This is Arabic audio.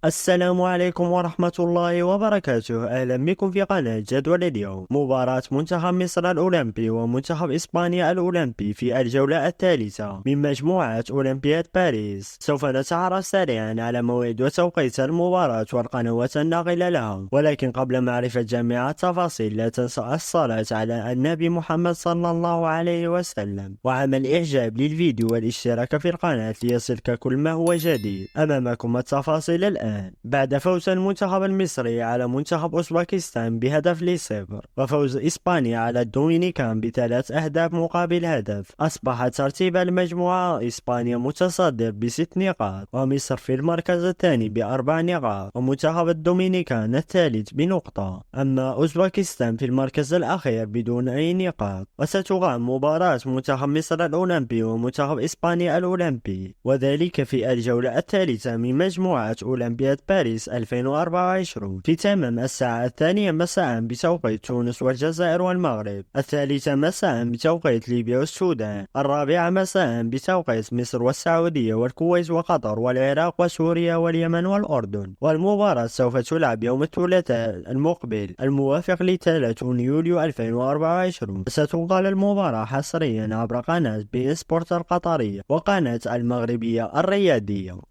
السلام عليكم ورحمة الله وبركاته. أهلا بكم في قناة جدول اليوم. مباراة منتخب مصر الأولمبي ومنتخب إسبانيا الأولمبي في الجولة الثالثة من مجموعة أولمبياد باريس. سوف نتعرف سريعا على موعد وتوقيت المباراة والقنوات الناقلة لها، ولكن قبل معرفة جميع التفاصيل لا تنسى الصلاة على النبي محمد صلى الله عليه وسلم وعمل إعجاب للفيديو والاشتراك في القناة ليصلك كل ما هو جديد. أمامكم التفاصيل الآن. بعد فوز المنتخب المصري على منتخب أوزبكستان بهدف ل0، وفوز إسبانيا على الدومينيكان ب3 أهداف مقابل هدف، أصبح ترتيب المجموعة إسبانيا متصدر ب6 نقاط، ومصر في المركز الثاني ب4 نقاط، ومنتخب الدومينيكان الثالث بنقطة. أما أوزبكستان في المركز الأخير بدون أي نقاط. وستقام مباراة منتخب مصر الأولمبي ومنتخب إسبانيا الأولمبي، وذلك في الجولة الثالثة من مجموعة أولمبياد باريس 2024 في تمام الساعة 2 مساء بتوقيت تونس والجزائر والمغرب، 3 مساء بتوقيت ليبيا والسودان، 4 مساء بتوقيت مصر والسعودية والكويت وقطر والعراق وسوريا واليمن والأردن. والمباراة سوف تلعب يوم الثلاثاء المقبل الموافق ل3 يوليو 2024. ستقال المباراة حصريا عبر قناة بي سبورت القطرية وقناة المغربية الرياضية.